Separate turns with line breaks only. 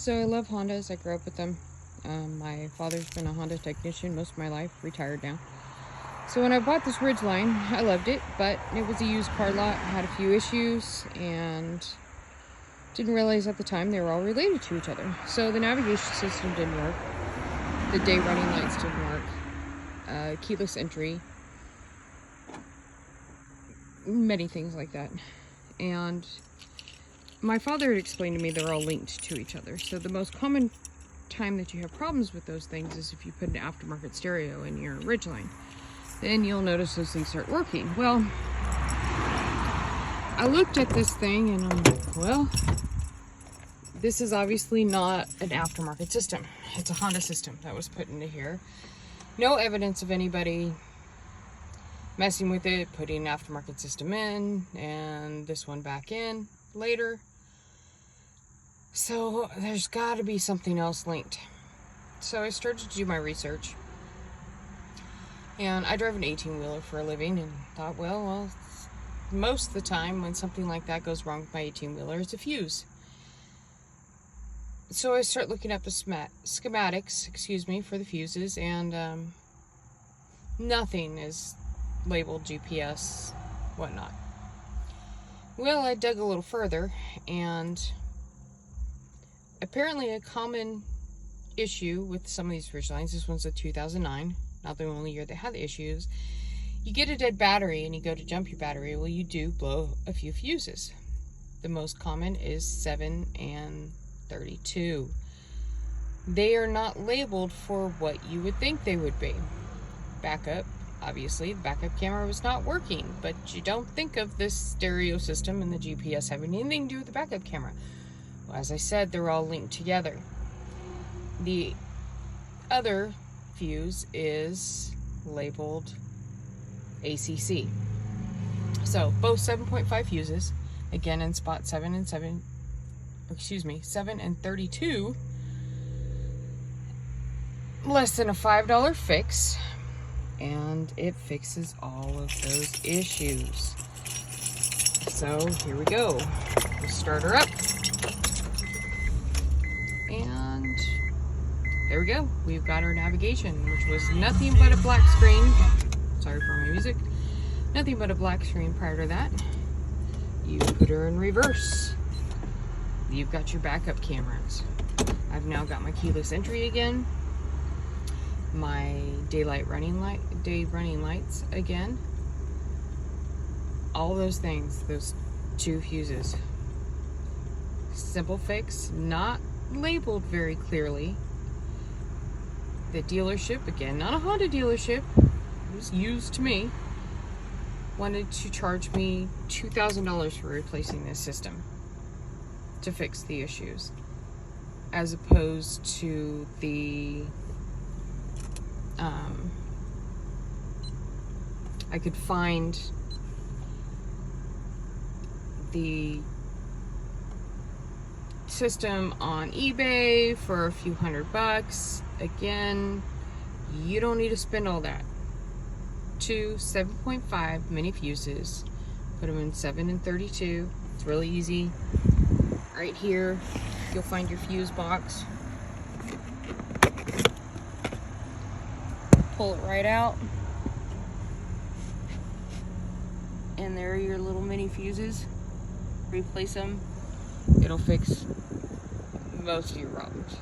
So I love Hondas. I grew up with them. My father's been a Honda technician most of my life, retired now. So when I bought this Ridgeline, I loved it, but it was a used car lot, had a few issues, and didn't realize at the time they were all related to each other. So the navigation system didn't work, the day running lights didn't work, keyless entry, many things like that. And my father had explained to me they're all linked to each other. So the most common time that you have problems with those things is if you put an aftermarket stereo in your Ridgeline. Then you'll notice those things start working. Well, I looked at this thing and I'm like, well, this is obviously not an aftermarket system. It's a Honda system that was put into here. No evidence of anybody messing with it, putting an aftermarket system in, and this one back in later. So there's got to be something else linked. So I started to do my research. And I drive an 18-wheeler for a living and thought, well, most of the time when something like that goes wrong with my 18-wheeler, it's a fuse. So I start looking up the schematics, for the fuses, and nothing is labeled GPS, whatnot. Well, I dug a little further, and apparently a common issue with some of these Ridgelines, this one's a 2009, not the only year they had the issues, you get a dead battery and you go to jump your battery, well, you do blow a few fuses. The most common is 7 and 32. They are not labeled for what you would think they would be. Backup, obviously, the backup camera was not working, but you don't think of this stereo system and the GPS having anything to do with the backup camera. Well, as I said, they're all linked together. The other fuse is labeled ACC. So both 7.5 fuses, again in spot 7 and 32, less than a $5 fix, and it fixes all of those issues. So here we go. We'll start her up. And there we go. We've got our navigation, which was nothing but a black screen. Sorry for my music. Nothing but a black screen prior to that. You put her in reverse. You've got your backup cameras. I've now got my keyless entry again. My day running lights again. All those things, those 2 fuses. Simple fix, not labeled very clearly. The dealership, again, not a Honda dealership, it was used to me, wanted to charge me $2,000 for replacing this system to fix the issues, as opposed to the I could find the system on eBay for a few $100. Again, you don't need to spend all that. 2 7.5 mini fuses, put them in 7 and 32. It's really easy. Right here you'll find your fuse box. Pull it right out, and there are your little mini fuses. Replace them. It'll fix most of your problems.